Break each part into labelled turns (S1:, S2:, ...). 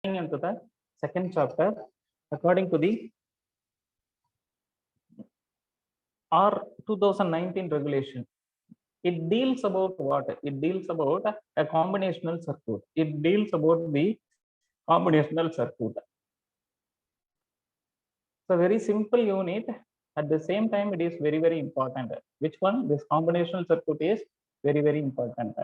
S1: into the second chapter according to the R 2019 regulation. It deals about what? It deals about a combinational circuit. It deals about the combinational circuit. So very simple unit. At the same time, it is very, very important. Which one? This combinational circuit is very, very important.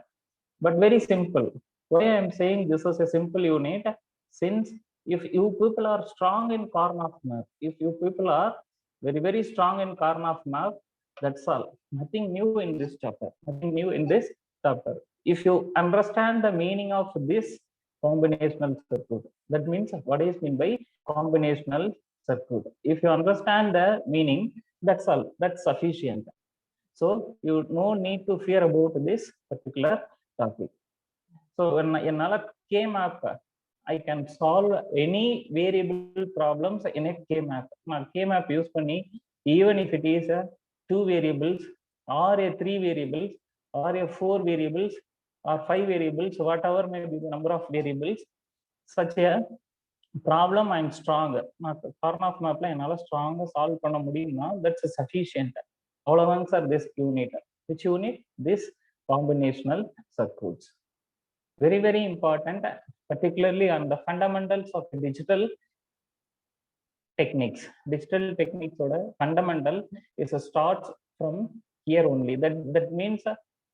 S1: But very simple. Why I am saying this is a simple unit? Since if you people are strong in Karnaugh math, if you people are very, very strong in Karnaugh math, that's all. Nothing new in this chapter. Nothing new in this chapter. If you understand the meaning of this combinational circuit, that means what is meant by combinational circuit. If you understand the meaning, that's all. That's sufficient. So you no need to fear about this particular topic. So when another K-map, I can solve any variable problems in a K-map. K-map use panni, even if it is a 2 variables or a 3 variables or a 4 variables or 5 variables, whatever may be the number of variables, such a problem I'm strong. Karnaugh mapla enala strong solve panna mudiyuma, that's sufficient. All of us are this unit. Which unit? This combinational circuits. Very, very important, particularly on the fundamentals of digital techniques. Digital techniques order fundamental is a start from here only. That means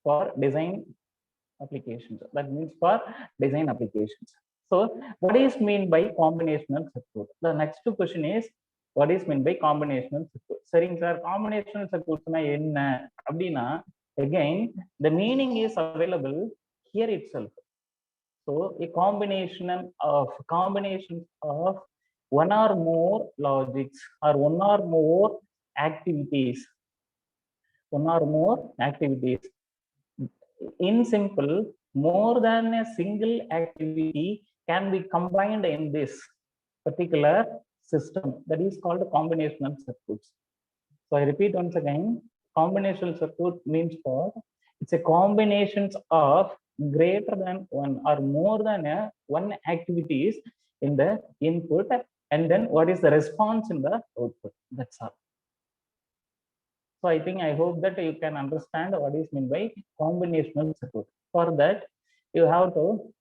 S1: for design applications. That means for design applications. So what is mean by combinational circuit? The next question is, what is mean by combinational circuit? Saying sir, combinational circuits na enna abdina, again the meaning is available here itself. So a combinations of one or more logics or one or more activities. One or more activities. In simple, more than a single activity can be combined in this particular system. That is called combinational circuits. So I repeat once again, combinational circuit means what? It's a combinations of greater than one or more than one activities in the input, and then what is the response in the output. That's all. So I think, I hope that you can understand what is meant by combinational circuit. For that, you have to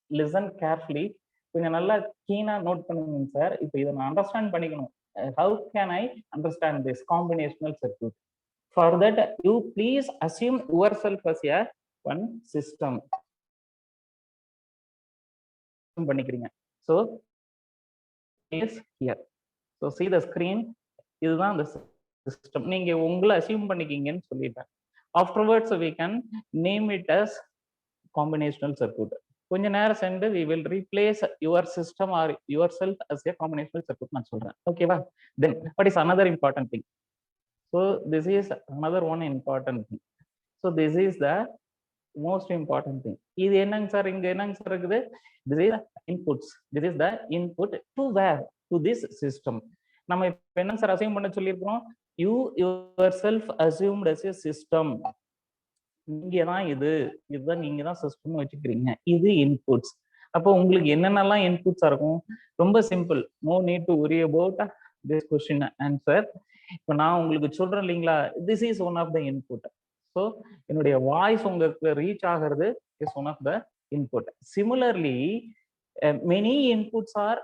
S1: listen carefully. கொஞ்சம் நல்லா கீனா note பண்ணுங்க sir. இப்போ இதை நான் understand பண்ணிக்கணும். How can I understand this combinational circuit? For that, you please assume yourself as a one system. பண்ணிக்கிறீங்க. So is here. So see the screen. இதுதான் அந்த system. நீங்க உங்களை அசியூம் பண்ணிக்கிங்கன்னு சொல்லிட்டேன். Afterwards we can name it as combinational circuit. கொஞ்ச நேரம் சென்று we will replace your system or yourself as a combinational circuit நான் சொல்றேன். ஓகேவா? Then what is another important thing? So this is another one important thing. So this is the most important thing. இது என்னங்க sir, இங்க என்னங்க sir இருக்குது? This is inputs. This is the input to where? To this system. நம்ம இப்ப என்ன sir assume பண்ண சொல்லியிருக்கிறோம்? You yourself assumed as a system. நீங்க தான் இதுதான் நீங்க தான் சிஸ்டம் வச்சுக்கிறீங்க. இது இன்புட்ஸ். அப்போ உங்களுக்கு என்னென்னலாம் இன்புட்ஸா இருக்கும்? ரொம்ப simple. No need to worry about this question answer. இப்போ நான் உங்களுக்கு சொல்றேன் இல்லைங்களா, this is one of the input. So என்னுடைய வாய்ஸ் உங்களுக்கு ரீச் ஆகிறது is one of the input. Similarly many inputs are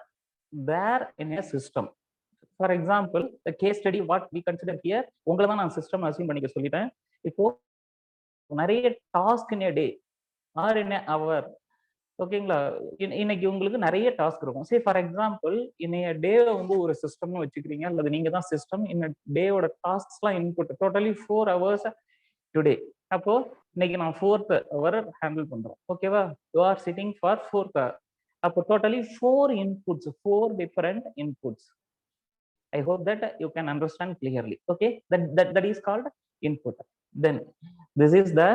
S1: there in a system. For example, the case study what we consider here, உங்களை தான் நான் system assume பண்ணிக்க சொல்லிட்டேன். இப்போ நிறைய task in a day or இன் எ அவர், ஓகேங்களா? இன்னைக்கு உங்களுக்கு நிறைய டாஸ்க் இருக்கும். சே ஃபார் எக்ஸாம்பிள், இன்னைய டே வந்து ஒரு சிஸ்டம்னு வச்சுக்கிறீங்க, அல்லது நீங்க தான் சிஸ்டம். இன்ன டேவோட டாஸ்க்ஸ்லாம் இன்புட் டோட்டலி 4 hours டுடே. அப்போ இன்னைக்கு நான் 4th hour ஹேண்டில் பண்றோம். ஓகேவா? You are sitting for 4th hour. அப்போ totally 4 inputs, 4 different inputs. I hope that you can understand clearly. Okay, that is called input. Then this is the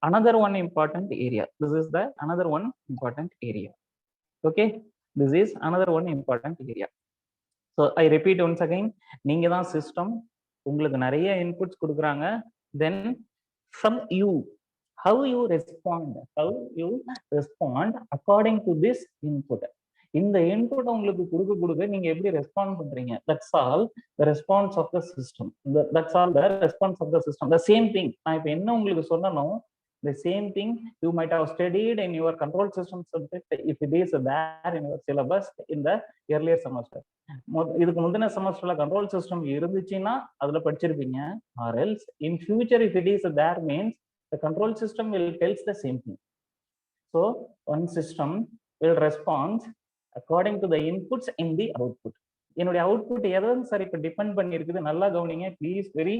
S1: another one important area. This is the another one important area. Okay, this is another one important area. So I repeat once again, நீங்க தான் system, உங்களுக்கு நிறைய inputs கொடுக்குறாங்க. Then from you, how you respond according to this input. இந்த input உங்களுக்கு கொடுக்க நீங்க எப்படி ரெஸ்பாண்ட் பண்றீங்க? That's all the response of the system. That's all the response of the system. The same thing. நான் இப்போ என்ன உங்களுக்கு சொல்லணும், the same thing you might have studied in your control system subject if it is there in your syllabus in the earlier semester. இதுக்கு முந்தின செமஸ்டர்ல control system இருந்துச்சுன்னா அதுல படிச்சிருப்பீங்க. or else in future if it is there means the control system will tells the same thing. So one system will respond according to the inputs in the output. என்னுடைய output எதுவும் sir இப்போ depend பண்ணியிருக்குது, நல்லா கவனிங்க please. Very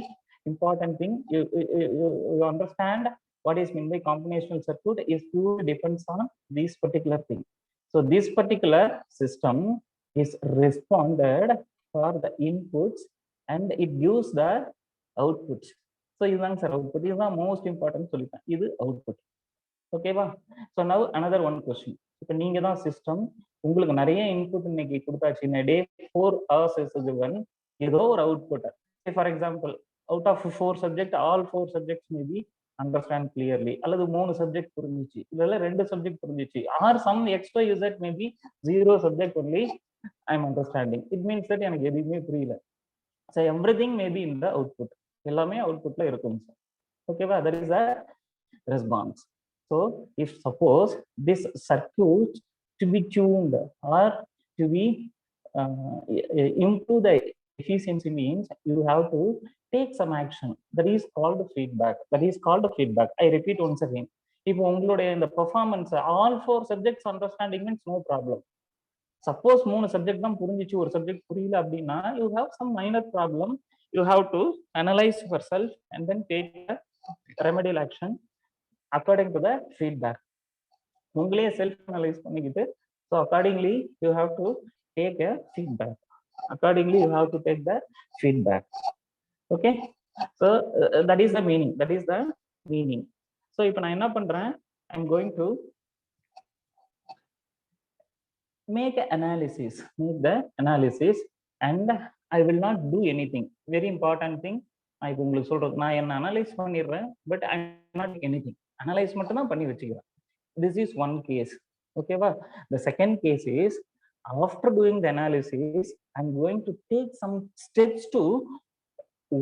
S1: important thing. You understand what is meant by combinational circuit is purely depends on this particular thing. So this particular system is responded for the inputs and it gives the outputs. So இதுதான் sir output. இதுதான் most important சொல்லிட்டேன். இது output. ஓகேவா? So now another one question. இப்போ நீங்க தான் system, உங்களுக்கு நிறைய இன்புட் இன்னைக்கு கொடுத்தாச்சு. இந்த டே 4 hours is given. ஏதோ ஒரு output. For example out of 4 subject all 4 subjects may be understand clearly, அல்லது 3 சப்ஜெக்ட் புரிஞ்சிச்சு, இல்ல 2 சப்ஜெக்ட் புரிஞ்சிச்சு, or some extra user maybe 0 subject only I am understanding. It means that எனக்கு எதுவுமே புரியல. So everything maybe in the output. எல்லாமே அவுட்புட்ல இருக்கும் சார். ஓகேவா? That is the response. So if suppose this circuit to be tuned or to be improve the efficiency means you have to take some action. That is called feedback. That is called feedback. I repeat once again. இப்போ உங்களுடைய இந்த performance all 4 subjects understanding means no problem. Suppose 3 subject தான் புரிஞ்சிச்சு, ஒரு subject புரியல அப்படின்னா you have some minor problem. You have to analyze yourself and then take a remedial action according to the feedback. உங்களையே self analyse பண்ணிக்கிட்டு so accordingly you have to take a feedback. Accordingly you have to take the feedback. Okay, so that is the meaning. That is the meaning. So இப்போ நான் என்ன பண்றேன், I'm going to make an analysis, make the analysis and I will not do anything. Very important thing. நான் இப்போ உங்களுக்கு சொல்றது, நான் என்ன அனலைஸ் பண்ணிடுறேன், but I not anything. Analyse மட்டும் தான் பண்ணி வச்சுக்கிறேன். This is one case. ஓகேவா? The second case is after doing the analysis I'm going to take some steps to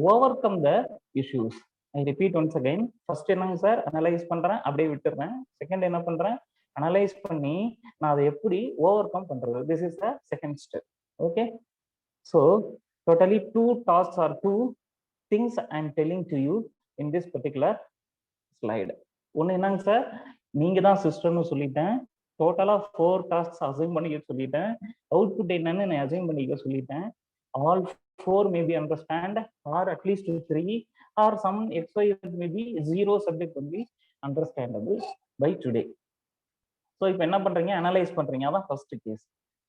S1: overcome the issues. I repeat once again. First என்னங்க sir, analyse பண்றேன், அப்படியே விட்டுறேன். Second என்ன பண்றேன், அனலைஸ் பண்ணி நான் அதை எப்படி ஓவர் கம் பண்றது. This is the second step. Okay, so totally 2 tasks or 2 things I am telling to you in this particular slide. ஒன்று என்னங்க சார், நீங்க தான் சிஸ்டம்னு சொல்லிட்டேன். டோட்டலா 4 tasks அசைன் பண்ணிக்க சொல்லிட்டேன். அவுட்புட் என்னன்னு நான் அசைன் பண்ணிக்க சொல்லிட்டேன். all 4 may be understand or at least 3 or some xy may be 0 subject will be understandable by today. So இப்போ என்ன பண்றீங்க, அனலைஸ் பண்றீங்க. அதான் first case.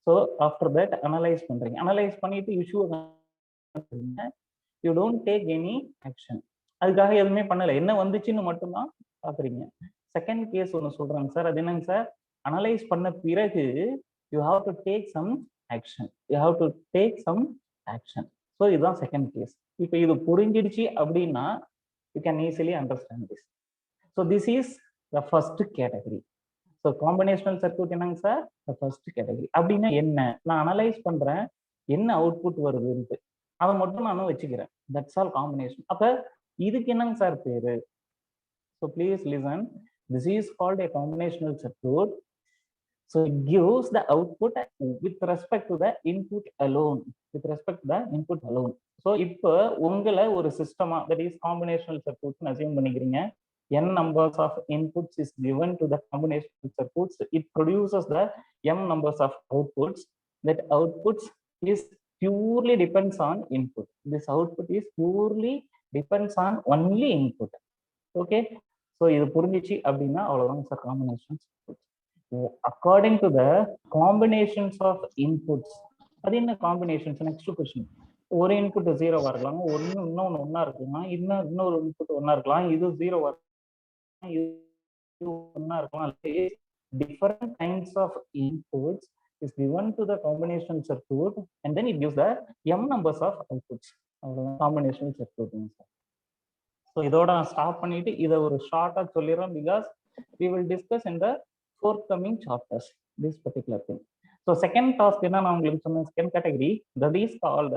S1: So after that analyse பண்றீங்க. அனலைஸ் பண்ணிட்டு issue you don't take any action. அதுக்காக எதுவுமே பண்ணல, என்ன வந்துச்சுன்னு மட்டும்தான் பாக்குறீங்க. செகண்ட் கேஸ் ஒன்று சொல்றாங்க சார், அது என்னங்க சார், அனலைஸ் பண்ண பிறகு you have to take some action. You have to take some action. So இதுதான் செகண்ட் கேஸ். இப்போ இது புரிஞ்சிடுச்சு அப்படின்னா you can easily understand this. So this is the first category. So combinational circuit என்னங்க sir, the first category. அப்படின்னா என்ன, நான் analyse பண்றேன் என்ன அவுட்புட் வருதுன்ட்டு, அதை மட்டும் நானும் வச்சுக்கிறேன். That's all combination. அப்ப இதுக்கு என்னங்க சார் பேரு? So please listen, this is called a combinational circuit. So it gives the output with respect to the input alone. With respect to the input alone. So இப்போ உங்களை ஒரு சிஸ்டமா, that is combinational circuit assume பண்ணிக்கிறீங்க. n numbers of inputs is given to the combinational circuits. It produces the m numbers of outputs. That outputs is purely depends on input. This output is purely depends on only input. Okay, so இது புரிஞ்சிச்சு அப்படின்னா அவ்வளவுதான் sir combination circuit. According to the combinations of inputs, அது என்ன combinations? Next question. ஒரு input 0 வரலாம், இன்னொன்னு 1 இருக்கலாம், இன்னொரு இன்புட் 1 இருக்கலாம், இது 0 வரலாம், இது 1 இருக்கலாம். Different kinds of inputs is given to the combinational circuit and then it gives the m numbers of outputs. Combinational circuit. So இதோட நான் ஸ்டாப் பண்ணிட்டு இதை ஒரு ஷார்ட்டா சொல்லிடுறேன், because we will discuss in the forthcoming chapters this particular thing. So second task என்ன நான் உங்களுக்கு சொன்ன second category that is called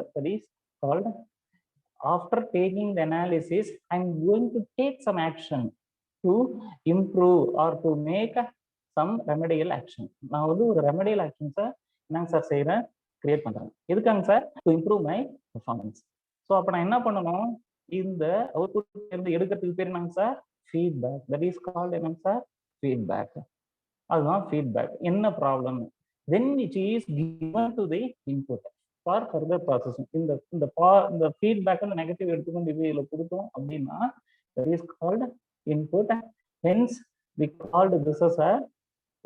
S1: after taking the analysis I'm going to take some action to improve or to make some remedial action. நான் வந்து ஒரு remedial actions என்னங்க சார் செய்யறேன், கிரியேட் பண்றேன். எதுக்காங்க சார்? to improve my performance. So அப்போ நான் என்ன பண்ணணும், இந்த அவுட்புட் இருந்து எடுக்கிறதுக்கு பேர் என்னங்க sir? Feedback. That is called என்னங்க சார்? ஃபீட்பேக். அதுதான் ஃபீட்பேக். என்ன problem, then it is given to the input for further processing. இந்த ஃபீட்பேக் அந்த நெகட்டிவ் எடுத்துக்கொண்டு இதுல கொடுத்தோம் அப்படின்னா that is called input. Hence we called this as a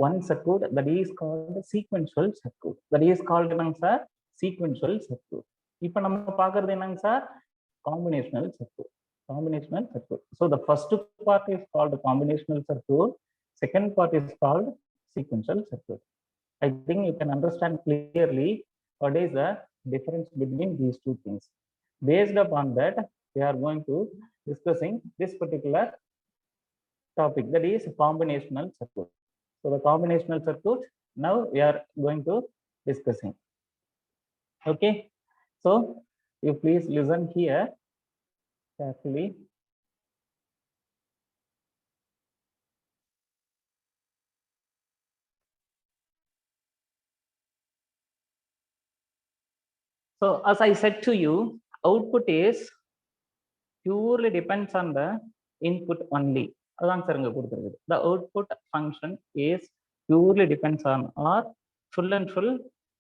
S1: one circuit, that is called sequential circuit. That is called என்னங்க sir? sequential circuit. இப்போ நம்ம பார்க்கறது என்னங்க sir? combinational circuit. Combinational circuit. So the first part is called combinational circuit. Second part is called sequential circuit. I think you can understand clearly what is the difference between these two things. Based upon that, we are going to discussing this particular topic, that is combinational circuit. So the combinational circuit now we are going to discussing. Okay, so you please listen here carefully. So as I said to you, output is purely depends on the input only. அதான் sir இங்க கொடுத்திருக்குது. The output function is purely depends on or full and full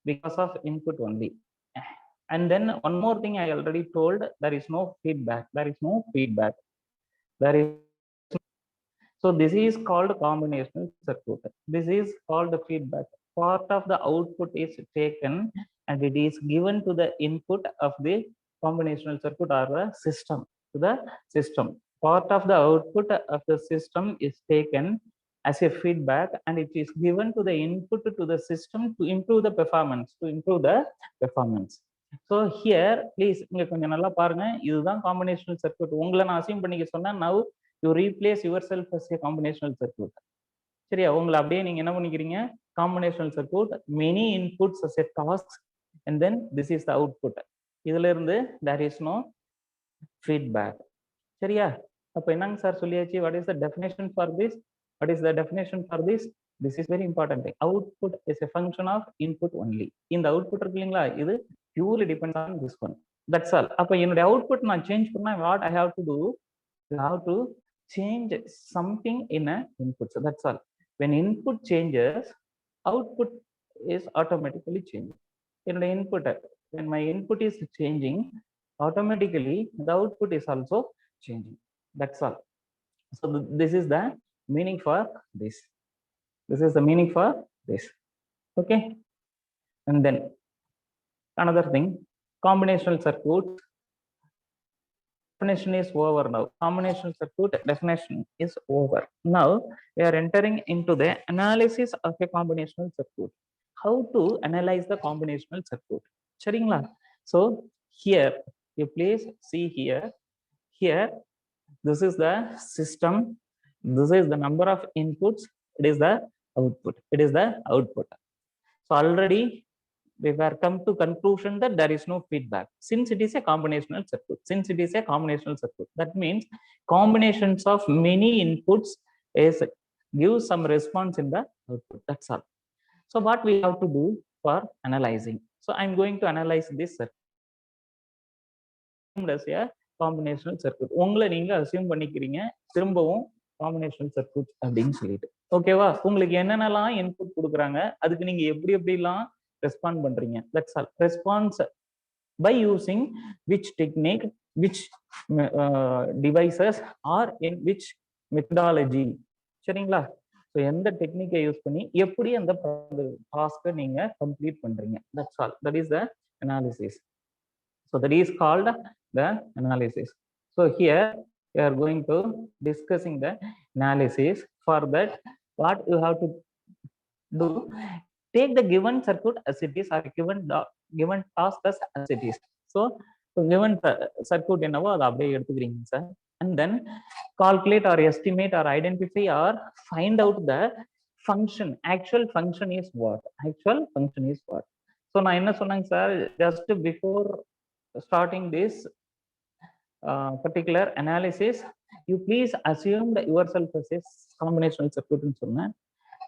S1: because of input only. And then one more thing I already told, there is no feedback. There is no feedback. There is. So this is called combinational circuit. This is called feedback. Part of the output is taken and it is given to the input of the combinational circuit or the system, to the system. Part of the output of the system is taken as a feedback and it is given to the input to the system to improve the performance, So here please இங்க கொஞ்சம் நல்லா பாருங்க, இதுதான் combinational circuit. உங்களை நான் அசீம் பண்ணிக்க சொன்னா now you replace yourself as a combinational circuit. சரியா, உங்களை அப்படியே நீங்க என்ன பண்ணிக்கிறீங்க, combinational circuit, many inputs as a task and then this is the output. இதுல இருந்து there is no feedback. சரியா, அப்ப என்னங்க சார் சொல்லியாச்சு, what is the definition for this? What is the definition for this? This is very important. Output is a function of input only. இந்த output இருக்கு இல்லைங்களா, இது purely depends on this one. That's all. அப்ப என்னுடைய output நான் change பண்ணா what I have to do? I have to change something in a input. So that's all. When input changes, output is automatically changing. என்னுடைய input, when my input is changing, automatically the output is also changing. That's all. So this is the meaning for this. This is the meaning for this. Okay. And then another thing, combinational circuit definition is over now. Combinational circuit definition is over. Now we are entering into the analysis of a combinational circuit. How to analyze the combinational circuit? சரிங்களா? So here you please see here. Here this is the system. This is the number of inputs. It is the output. It is the output. So already we were come to conclusion that there is no feedback since it is a combinational circuit. Since it is a combinational circuit, that means combinations of many inputs is give some response in the output. That's all. So what we have to do for analyzing? So I'm going to analyze this circuit as a combinational circuit. உங்களை நீங்க assume பண்ணிக்கிறீங்க திரும்பவும் combinational circuit அப்படின்னு சொல்லிட்டு. ஓகேவா, உங்களுக்கு என்னென்னலாம் input கொடுக்குறாங்க, அதுக்கு நீங்க எப்படி எப்படிலாம் ரெஸ்பாண்ட் பண்றீங்க. That's all. Response by using which technique, which devices or in which methodology. சரிங்களா? ஸோ எந்த டெக்னிக்கை யூஸ் பண்ணி எப்படி அந்த டாஸ்க்கை நீங்க கம்ப்ளீட் பண்றீங்க. That's all. That is the analysis. So that is called the analysis. So here we are going to discussing the analysis. For that, what you have to do, take the given circuit as it is or given task as it is. So given circuit என்னவோ அதை அப்படியே எடுத்துக்கிறீங்க sir. And then calculate or estimate or identify or find out the function, actual function is what? Actual function is what? So நான் என்ன சொன்னேங்க sir, just before starting this particular analysis, you please assume that yourself as a combinational circuit னு சொன்னேன்.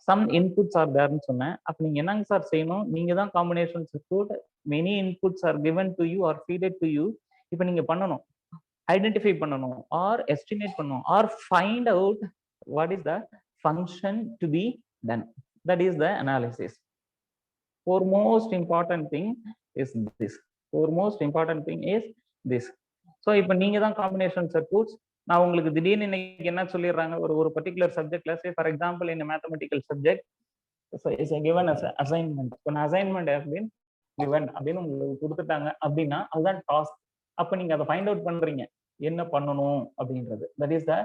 S1: some inputs are there னு சொன்னேன். அப்ப நீங்க என்னங்க சார் செய்யணும், நீங்க தான் combinational circuit, many inputs are given to you or feeded to you. இப்ப நீங்க பண்ணணும், ஐடென்டிஃபை பண்ணணும் or estimate பண்ணணும் or find out what is the function to be done. That is the analysis. Foremost important thing is this. Foremost important thing is this. So இப்போ நீங்க தான் combination circuits. நான் உங்களுக்கு திடீர்னு இன்னைக்கு என்ன சொல்லிடுறாங்க, ஒரு பர்டிகுலர் சப்ஜெக்ட்ல, say for example in mathematical subject is given as assignment. இப்போ நான் அசைன்மெண்ட் அப்படின்னு given அப்படின்னு உங்களுக்கு கொடுத்துட்டாங்க அப்படின்னா அதுதான் டாஸ்க். அப்போ நீங்க அதை ஃபைண்ட் அவுட் பண்றீங்க என்ன பண்ணணும் அப்படின்றது. That is the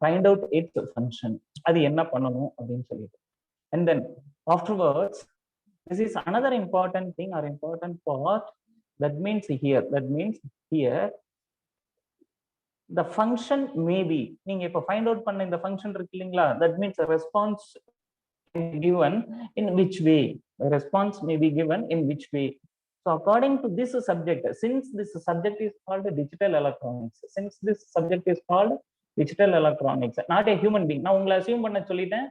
S1: find out it's function, அது என்ன பண்ணணும் அப்படின்னு சொல்லிட்டு. And then afterwards this is another important thing or important part. That means here the function may be, நீங்க இப்ப find out பண்ண இந்த function இருக்கு இல்லீங்களா, that means a response given in which way, a response may be given in which way. So according to this subject, since this subject is called digital electronics, not a human being, நான் உங்களை assume பண்ண சொல்லிட்டேன்,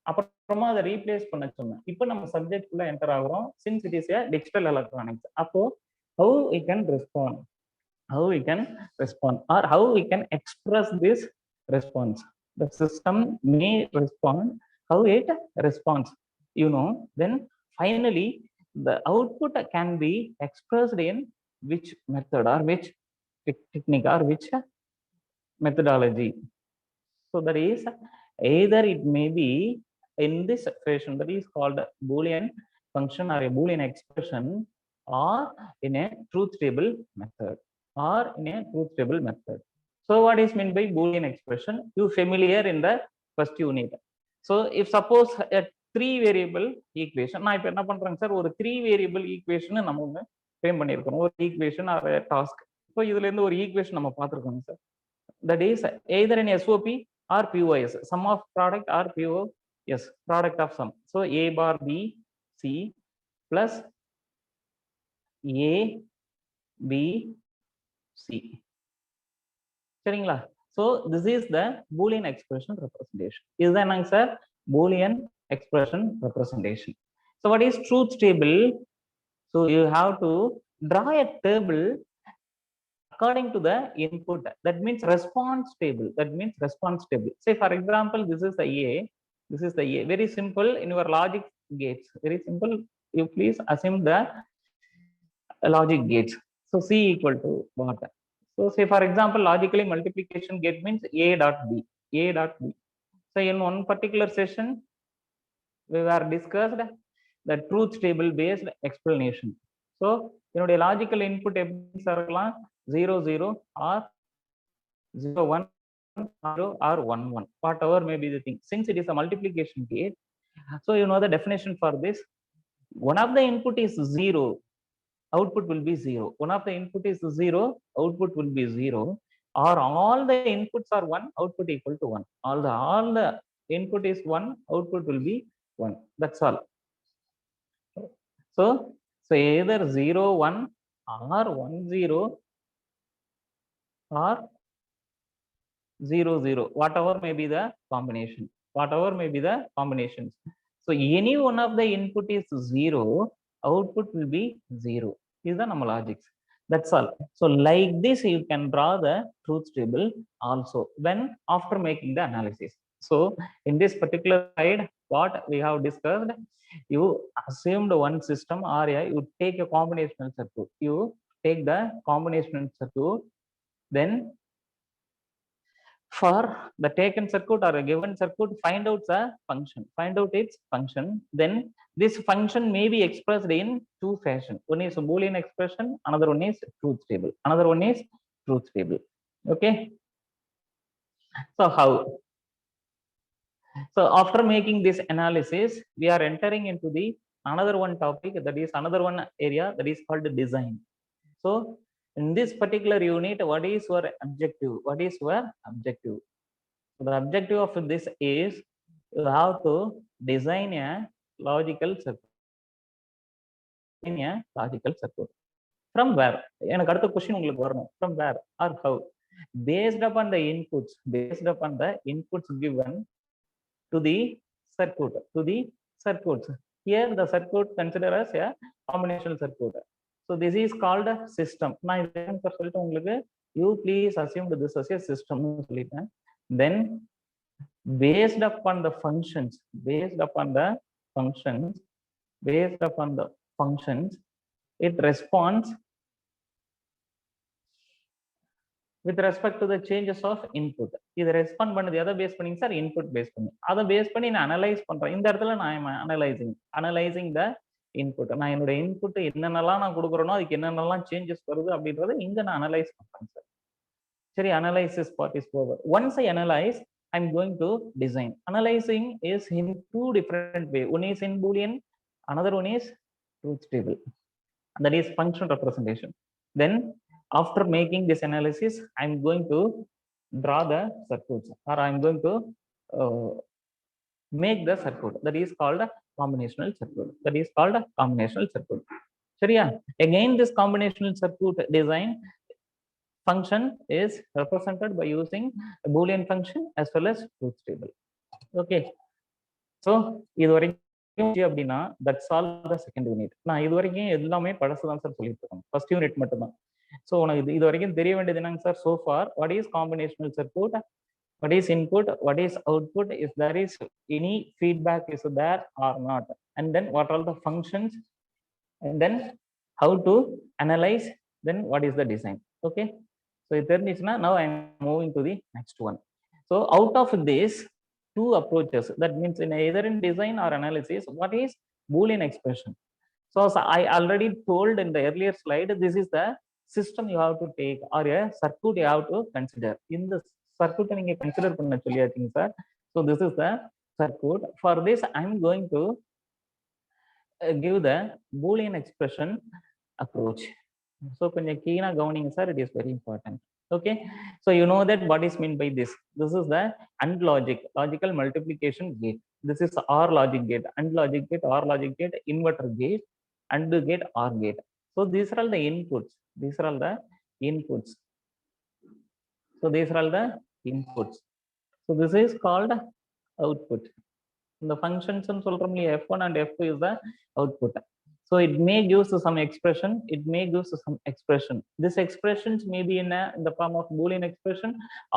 S1: அப்புறமா அதை replace பண்ண சொன்னேன். இப்போ நம்ம சப்ஜெக்ட் குள்ள enter ஆகுறோம், since it is a digital electronics. அப்போ how we can respond or how we can express this response. The system may respond, how it responds, then finally the output can be expressed in which method or which technique or which methodology. So that is either it may be in this expression that is called Boolean function or a Boolean expression, or in a truth table method, So what is meant by Boolean expression? You familiar in the first unit. So if suppose a 3 variable equation, நான் இப்ப என்ன பண்றேங்க sir, ஒரு 3 variable equation நம்ம ஒண்ணு frame பண்ணியிருக்கோம், ஒரு equation or a task. இப்போ இதுல இருந்து ஒரு equation நம்ம பார்த்திருக்கோம் sir. That is either in SOP or POS, sum of product or POS, product of sum. So A bar B C plus A B C. சரிங்களா? So this is the Boolean expression representation. இதுதான் என்னங்க sir, Boolean expression representation. So what is truth table? So you have to draw a table according to the input. That means response table. Say for example, this is the A. Very simple in your logic gates. Very simple. You please assume the logic gates. So C equal to what? So say for example, logically multiplication gate means A dot B. So in one particular session, we were discussed the truth table based explanation. So என்னுடைய logical input எப்படி இருக்கலாம், 0 0 or 0 1 0 or 1 1, whatever may be the thing. Since it is a multiplication gate, so you know the definition for this. One of the input is 0, output will be 0. One of the input is 0, output will be 0, or all the inputs are 1, output equal to 1. All the input is 1, output will be 1. That's all. So either 0 1 or 1 0 or 0 0, whatever may be the combinations. So any one of the input is 0, output will be 0. These are our logics. That's all. So like this you can draw the truth table also when after making the analysis. So in this particular slide, what we have discussed, you assumed one system or you take a combinational circuit. You take the combinational circuit, then for the taken circuit or a given circuit, find out its function. Then this function may be expressed in two fashion. One is a Boolean expression, another one is truth table. Okay. So how? So after making this analysis, we are entering into the another one topic, that is another one area, that is called design. So in this particular unit, what is your objective? So the objective of this is you have to design a logical circuit. Design a logical circuit. From where? எனக்கு அடுத்த question உங்களுக்கு வரணும். From where or how? Based upon the inputs given to the circuits. Here the circuit considered as a combinational circuit. So this is called a system. நான் இத சொல்லிட்டு உங்களுக்கு you please assume this as a system னு சொல்லிட்டேன். Then based upon the functions, it responds with respect to the changes of input. இது respond பண்ணது எதை base பண்ணி சார்? இன்புட் பேஸ் பண்ணி. அதை பேஸ் பண்ணி நான் அனலைஸ் பண்றேன். இந்த இடத்துல நான் அனலைசிங் த இன்புட். நான் என்னோட இன்புட் என்னென்னலாம் நான் கொடுக்குறேனோ அதுக்கு என்னென்னலாம் சேஞ்சஸ் வருது அப்படின்றத இங்க நான் அனலைஸ் பண்றேன் சார். சரி, analysis part is over. Once I analyse, I am going to design. Analysing is in two different way. One is in Boolean, another one is truth table. That is function representation. Then after making this analysis, I'm going to draw the circuits, or I'm going to make the circuit. That is called a combinational circuit. சரியா? Again, this combinational circuit design function is represented by using a Boolean function as well as truth table. Okay. So இது வரைக்கும் அப்படின்னா that's all the second unit. நான் இது வரைக்கும் எல்லாமே பழசுதான் sir சொல்லிட்டு இருக்கேன். ஃபர்ஸ்ட் யூனிட் மட்டும் தான். ஸோ உனக்கு இது வரைக்கும் தெரிய வேண்டியது என்னங்க sir? so far what is combinational circuit, what is input, what is output, if there is any feedback is there or not, and then what are the functions, and then how to analyze, then what is the design. Okay, so it தெரிஞ்சிச்சுன்னா now I am moving to the next one. So out of this two approaches, that means in either in design or analysis, what is Boolean expression? So I already told in the earlier slide, this is the system you have to take, or a circuit you have to consider. In the circuit நீங்க consider பண்ண சொல்லியாச்சுங்க sir. So this is the circuit. For this I am going to give the Boolean expression approach. So கொஞ்சம் கீனா கவனிங்க sir, it is very important. Okay, so you know that what is meant by this. This is the AND logical multiplication gate. This is OR logic gate, AND logic gate, OR logic gate, inverter gate, AND gate, OR gate. So these are all the inputs. So these are all the inputs. So this is called output. The functions and சொல்றோம்ல f1 and f2 is the output. So it may use some expression, This expressions may be in the form of Boolean expression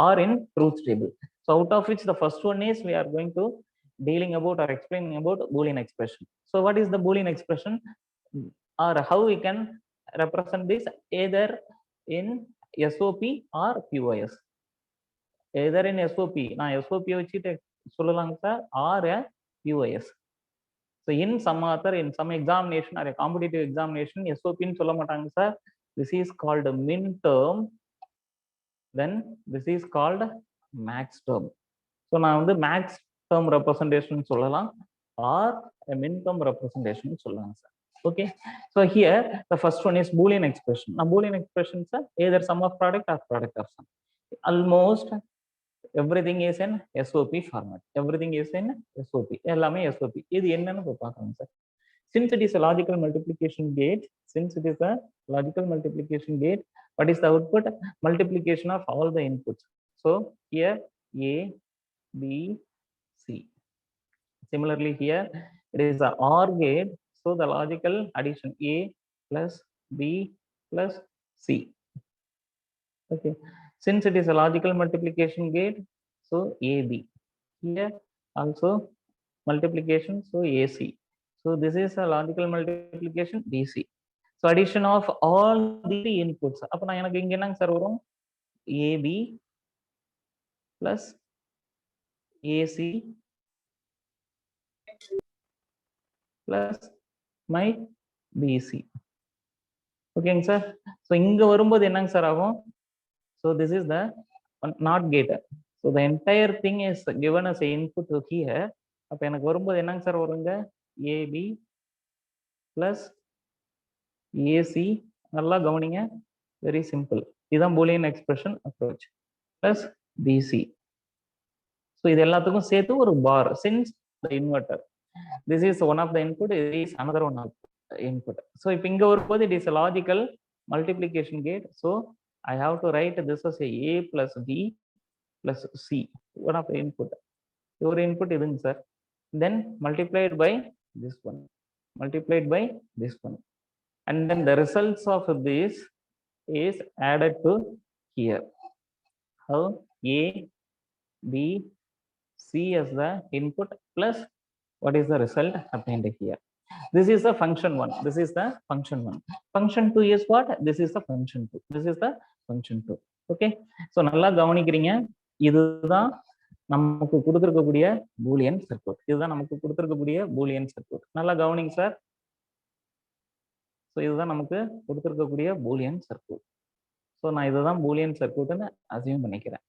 S1: or in truth table. So out of which the first one is we are going to dealing about or explaining about Boolean expression. So what is the Boolean expression, or how we can represent this either in SOP or QoS. Either in SOP, நான் SOP வச்சுட்டு சொல்லலாங்க sir, or a QoS. So in some author, in some examination or a competitive examination, SOP ன்னு சொல்ல மாட்டாங்க sir. This is called a min term. Then this is called max term. So நான் வந்து max term representation சொல்லலாம், or a min term representation சொல்லலாம் sir. Okay, so here the first one is Boolean expression. Now Boolean expression sir, either sum of product or product of sum. Almost everything is in SOP format. எல்லாமே SOP. இது என்னன்னு பார்க்கலாம் sir. Since it is a logical multiplication gate, what is the output? Multiplication of all the inputs. So here A, B, C. Similarly here it is a OR gate. So the logical addition A plus B plus C. Okay, since it is a logical multiplication gate, so AB. Here also multiplication, so AC. So this is a logical multiplication BC. So addition of all the inputs. அப்ப நான் எனக்கு இங்க என்னங்க sir வரும்? AB plus AC plus my BC. ஓகேங்க sir. So இங்க வரும்போது என்னங்க சார் ஆகும்? So this is the NOT gate. So the entire thing is given as an input to here. அப்ப எனக்கு வரும்போது என்னங்க சார் வருங்க? AB plus AC. நல்லா கவனிங்க, வெரி சிம்பிள். இதுதான் Boolean expression approach. Plus BC. So இது எல்லாத்துக்கும் சேர்த்து ஒரு பார், since the inverter. This is one of the input, this is another one of the input. So if இங்க வரும்போது it is a logical multiplication gate. So I have to write this as a plus b plus c, one of the input. Your input isn't, sir. Then multiplied by this one, multiplied by this one, and then the results of this is added to here. How? A, B, C as the input plus what is the result obtained here. This is the function 1. This is the function 1. Function 2 is what? This is the function 2. This is the function 2. Okay. So நல்லா கவனிக்கிறீங்க. இதுதான் நமக்கு கொடுத்திருக்கக்கூடிய Boolean circuit. இதுதான் நமக்கு கொடுத்திருக்கக்கூடிய Boolean circuit. நல்லா கவனிங்க sir. So இதுதான் நமக்கு கொடுத்திருக்கக்கூடிய பூலியன் சர்க்யூட். ஸோ நான் இதுதான் பூலியன் சர்க்யூட்னு அசியூம் பண்ணிக்கிறேன்.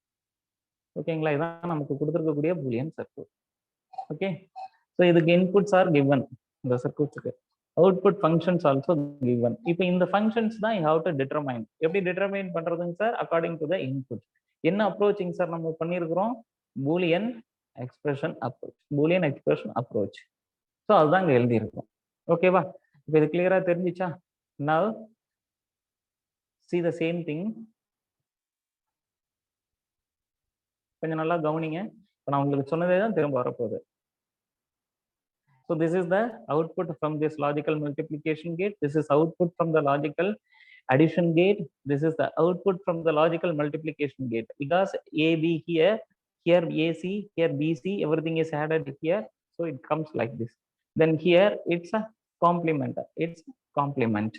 S1: ஓகேங்களா? இதான் நமக்கு கொடுத்திருக்கக்கூடிய பூலியன் சர்க்யூட். ஓகே. ஸோ இதுக்கு இன்புட்ஸ் ஆர் கிவன், இந்த சர்க்யூட்ஸுக்கு அவுட்புட் ஃபங்க்ஷன்ஸ் ஆல்சோ கிவன். இப்போ இந்த ஃபங்க்ஷன்ஸ் தான் யூ ஹவ் டு டிட்டர்மைன். எப்படி டிட்டர்மைன் பண்றதுங்க சார்? According to the input. என்ன அப்ரோச்சிங் சார் நம்ம பண்ணியிருக்கிறோம்? Boolean expression approach, Boolean expression approach. ஸோ அதுதான் இங்கே எழுதியிருக்கோம். ஓகேவா? இப்போ இது கிளியரா தெரிஞ்சிச்சா? Now see the same thing. கொஞ்சம் நல்லா கவனிங்க. இப்போ நான் உங்களுக்கு சொன்னதே தான் திரும்ப வரப்போகுது. So this is the output from this logical multiplication gate. This is output from the logical addition gate. This is the output from the logical multiplication gate. Because AB here, here AC, here BC, everything is added here. So it comes like this. Then here it's a complement. It's complement.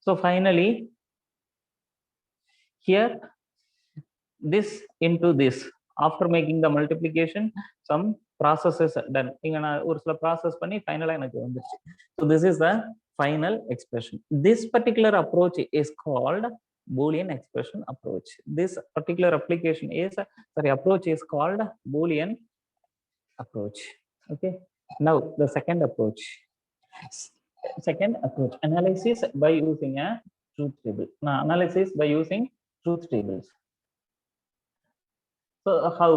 S1: So finally, here this into this. After making the multiplication, some processes done. இங்க நான் ஒரு சில process பண்ணி ஃபைனலா எனக்கு வந்துருச்சு. So this is the final expression. This particular approach is called Boolean expression approach. This particular application is approach is called Boolean approach. Okay. Now the second approach. Second approach, analysis by using a truth table. Now analysis by using truth tables. So how?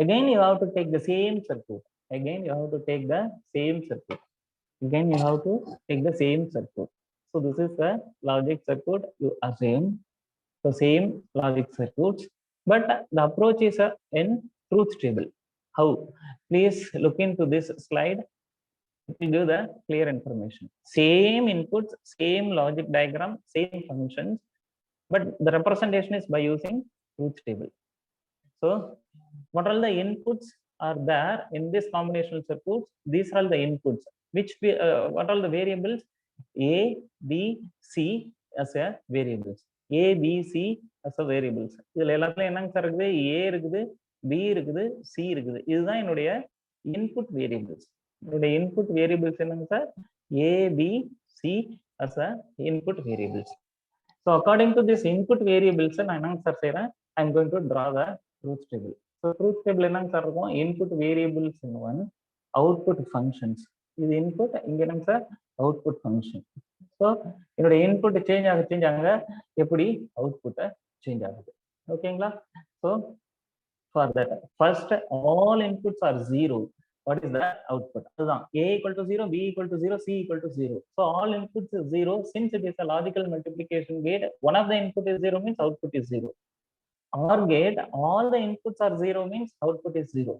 S1: Again you have to take the same circuit. Again you have to take the same circuit. Again you have to take the same circuit. So this is the logic circuit. You assume the same logic circuits, but the approach is in truth table. How? Please look into this slide. It will give the clear information. Same inputs, same logic diagram, same functions, but the representation is by using truth table. So what all the inputs are there in this combinational circuits? These are the inputs. Which what are the variables? A, B, C as a variables. A, B, C as a variables. இதுல எல்லாத்துலயும் என்னங்க sir இருக்குது? A இருக்குது, B இருக்குது, C இருக்குது. இதுதான் என்னுடைய input variables. என்னுடைய input variables என்னங்க sir? A, B, C as a input variables. So according to this input variables, நான் என்னங்க சார் செய்றேன்? I am going to draw the truth table. So truth table என்னங்க sir இருக்கும்? Input variables in one, output functions. இது input, இங்க என்னங்க sir? Output function. So என்னோட input change ஆக எப்படி output change ஆகுது. ஓகேங்களா? So for that, first all inputs are 0. What is the output? அதுதான் A equal to 0, B equal to 0, C equal to 0. So all inputs is 0. Since it is a logical multiplication gate, one of the input is 0 means output is 0. OR gate, all the inputs are 0 means output is 0.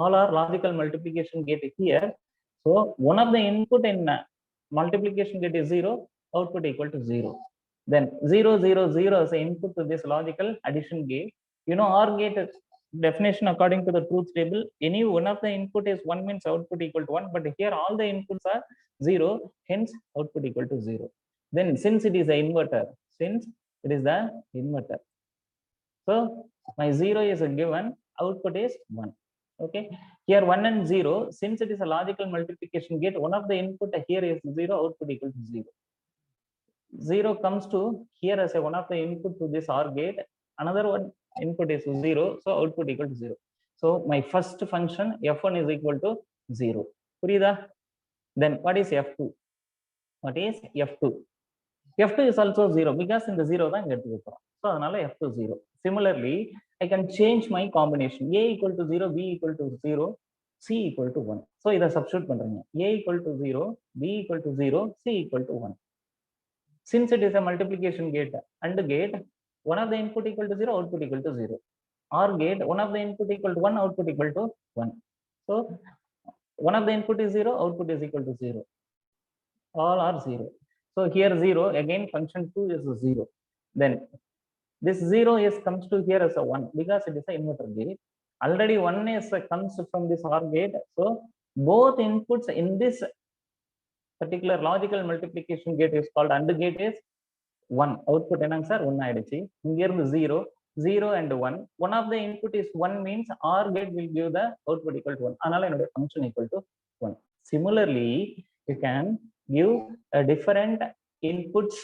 S1: All are logical multiplication gate here. So one of the input in multiplication gate is 0, output equal to 0. Then 0, 0, 0 as an input to this logical addition gate. You know OR gate definition according to the truth table. Any one of the input is 1 means output equal to 1, but here all the inputs are 0, hence output equal to 0. Then since it is an inverter, since it is the inverter, so my 0 is a given, output is 1. Okay, here 1 and 0, since it is a logical multiplication gate, one of the input here is 0, output equal to 0. 0 comes to here as a one of the input to this OR gate, another one input is 0, so output equal to 0. So my first function f1 is equal to 0. புரியுதா? Then what is f2? What is f2? f2 is also 0 because in the 0 தான் இங்க எடுத்து வைக்கிறோம். So அதனால f2 0. Similarly, I can change my combination. A equal to 0, B equal to 0, C equal to 1. So இதை substitute பண்றீங்க. A equal to 0, B equal to 0, C equal to 1. Since it is a multiplication gate, AND gate, one of the input equal to 0, output equal to 0. OR gate, one of the input equal to 1, output equal to 1. So one of the input is 0, output is equal to 0. All are 0. So here 0, again function 2 is 0. Then this 0 is comes to here as a 1 because it is an inverter gate. Already 1 is comes from this OR gate. So both inputs in this particular logical multiplication gate is called AND gate is 1. Output என்னங்க sir 1 ஆயிடுச்சு. இங்க இருந்து 0, 0 and 1. One of the input is 1 means OR gate will give the output equal to 1. அதனால என்னோட function equal to 1. Similarly, you can give a different inputs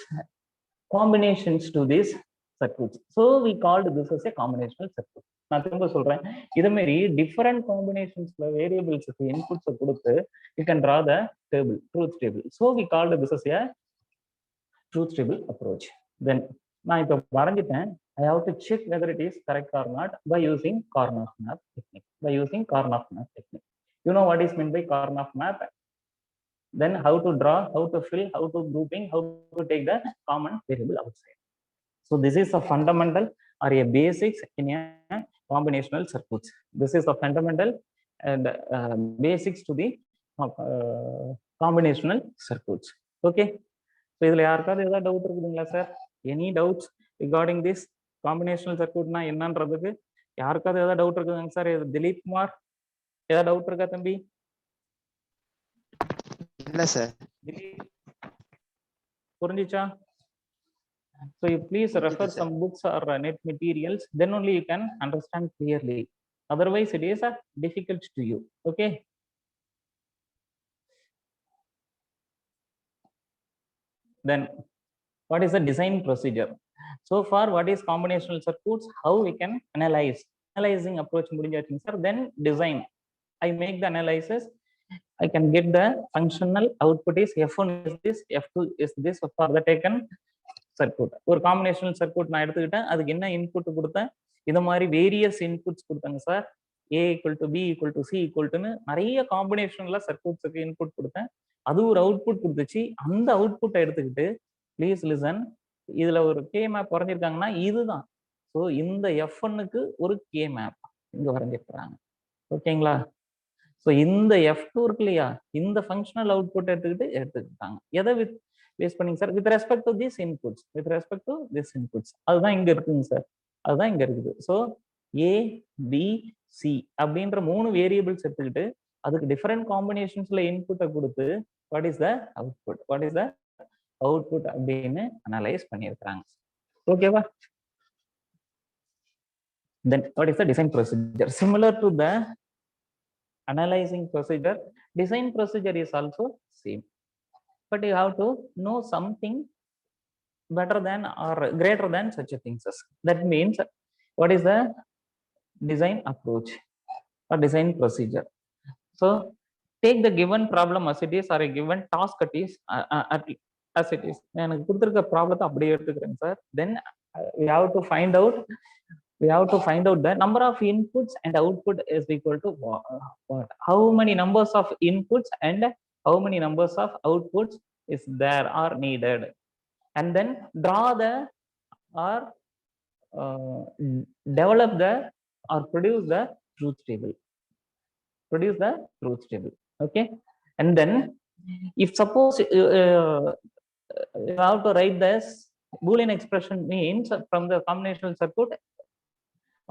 S1: combinations to this circuits. So we called this as a combinational circuit. நான் திரும்ப சொல்றேன், இதே மாதிரி different combinationsல variablesக்கு inputs கொடுத்து you can draw the table, truth table. So we called this as a truth table approach. Then நான் இப்போ வரைஞ்சிட்டேன். I have to check whether it is correct or not by using Karnaugh map technique. By using Karnaugh map technique. You know what is meant by Karnaugh map? Then how to draw, how to fill, how to grouping, how to take the common variable outside. So this is a fundamental or a basics in a combinational circuits. This is the fundamental and basics to the combinational circuits. Okay. So இதுல யாருக்காவது ஏதாவது doubt இருக்குதுங்களா sir? Any doubts regarding this combinational circuit னா என்னன்றதுக்கு யாருக்காவது ஏதாவது doubt இருக்குதுங்க sir? Dilip Kumar ஏதாவது doubt இருக்கா தம்பி?
S2: இல்ல சார்.
S1: புரிஞ்சிச்சா? So you please refer some books or net materials, then only you can understand clearly. Otherwise it is difficult to you. Okay. Then what is the design procedure? So far what is combinational circuits, how we can analyzing approach முடிஞ்சாச்சுங்க sir. Then design, I make the analysis, I can get the functional output is F1 is this, F2 is this for the taken circuit. ஒரு combinational circuit நான் எடுத்துக்கிட்டேன், அதுக்கு என்ன input கொடுத்தேன், இந்த மாதிரி various inputs கொடுத்தாங்க sir. A equal to B equal to C equal to நிறைய combinationல circuitsக்கு input கொடுத்தேன், அது ஒரு அவுட்புட் கொடுத்துச்சு. அந்த அவுட்புட்டை எடுத்துக்கிட்டு ப்ளீஸ் லிசன், இதுல ஒரு கே மேப் வரைஞ்சிருக்காங்கன்னா இதுதான். ஸோ இந்த F1க்கு ஒரு கே மேப் இங்க வரைஞ்சிருக்கிறாங்க. ஓகேங்களா? ஸோ இந்த F2 இருக்கு இல்லையா, இந்த ஃபங்க்ஷனல் அவுட்புட் எடுத்துக்கிட்டாங்க. எதை பேஸ் பண்ணிங்க sir? With respect to this inputs, with respect to this inputs. அதுதான் இங்க இருக்குங்க சார், அதுதான் இங்க இருக்குது. ஸோ ஏ பி சி அப்படின்ற 3 வேரியபிள்ஸ் எடுத்துக்கிட்டு அதுக்கு டிஃபரெண்ட் காம்பினேஷன்ஸ்ல இன்புட்டை கொடுத்து what is the output, what is the output அப்படின்னு அனலைஸ் பண்ணியிருக்கிறாங்க. ஓகேவா? Then what is the design procedure? Similar to the analyzing procedure, design procedure is also same, but you have to know something better than or greater than such a things. That means what is the design approach or design procedure? So take the given problem as it is or a given task it is as it is. எனக்கு கொடுத்திருக்க ப்ராப்ளத்தை அப்படியே எடுத்துக்கிறேன் sir. Then we have to find out the number of inputs and output is equal to what? How many numbers of inputs and how many numbers of outputs is there are needed, and then draw the or develop the or produce the truth table. Okay. And then if suppose you have to write this Boolean expression means from the combinational circuit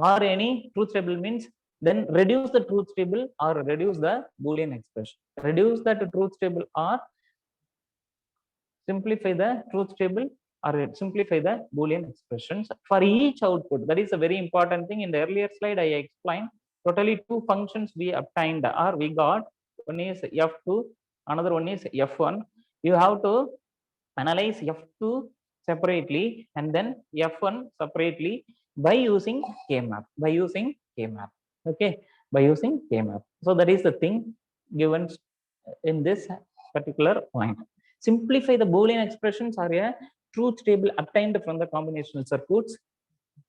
S1: or any truth table means, then reduce the truth table or reduce the Boolean expression. Reduce that truth table or simplify the truth table or simplify the Boolean expressions for each output. That is a very important thing. In the earlier slide I explained totally 2 functions we obtained or we got. One is F2, another one is F1. You have to analyze F2 separately and then F1 separately by using K-map. Okay, by using K-map. So that is the thing given in this particular point. Simplify the Boolean expressions or a truth table obtained from the combinational circuits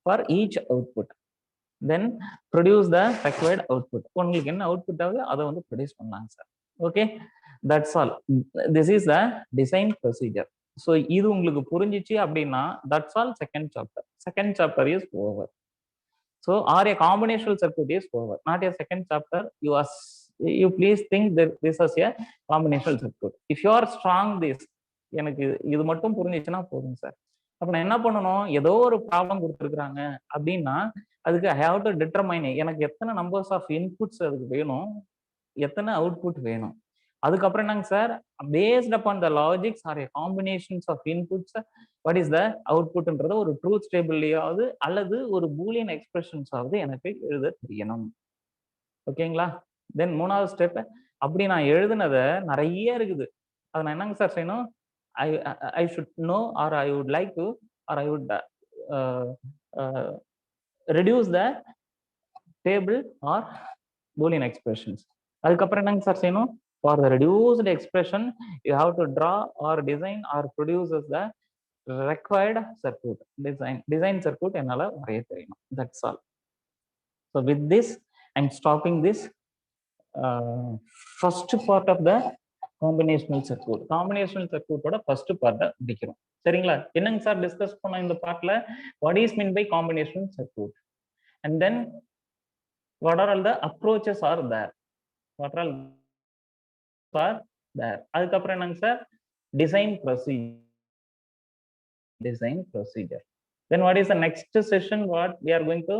S1: for each output. then produce the required output. உங்களுக்கு என்ன output ஆகுது அதை வந்து produce பண்ணலாங்க sir. Okay, that's all. This is the design procedure. So இது உங்களுக்கு புரிஞ்சிச்சு அப்படின்னா that's all. Second chapter. Second chapter is over. So, or a combinational circuit is over, not a second chapter. You please think that this is a combinational circuit. If you are strong this, எனக்கு இது மட்டும் புரிஞ்சிச்சுன்னா போதும் sir. அப்ப நான் என்ன பண்ணணும், ஏதோ ஒரு ப்ராப்ளம் கொடுத்துருக்காங்க அப்படின்னா அதுக்கு ஐ ஹாவ் டு டிட்டர்மைன் எனக்கு எத்தனை நம்பர்ஸ் ஆஃப் இன்புட்ஸ் அதுக்கு வேணும், எத்தனை அவுட்புட் வேணும். அதுக்கப்புறம் என்னங்க சார், based upon the logics are a combinations of inputs, what is the அவுட்புட்ன்றத ஒரு ட்ரூத் டேபிள்லயாவது அல்லது ஒரு பூலியன் எக்ஸ்பிரஷன்ஸ் ஆகுது எனக்கு எழுத தெரியணும். ஓகேங்களா? தென் மூணாவது ஸ்டெப், அப்படி நான் எழுதுனதை நிறைய இருக்குது, அதை நான் என்னங்க சார் செய்யணும், I should know or I would like to or I would reduce the table or Boolean expressions. அதுக்கப்புறம் என்னங்க சார் செய்யணும், for the reduced expression you have to draw or design or produces the required circuit. Design circuit என்னால வரைய தெரியணும். That's all. So with this I'm stopping this first part of the combinational circuit. Combinational circuit ஓட first part முடிக்கிறோம். சரிங்களா? என்னங்க sir discuss பண்ண இந்த பார்ட்ல, what is meant by combinational circuit, and then what are all the approaches are there, what are all for there. அதுக்கப்புறம் என்னங்க sir, design procedure. Then what is the next session what we are going to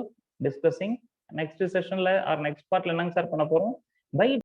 S1: discussing? Next sessionல or next partல என்னங்க sir பண்ண போறோம், by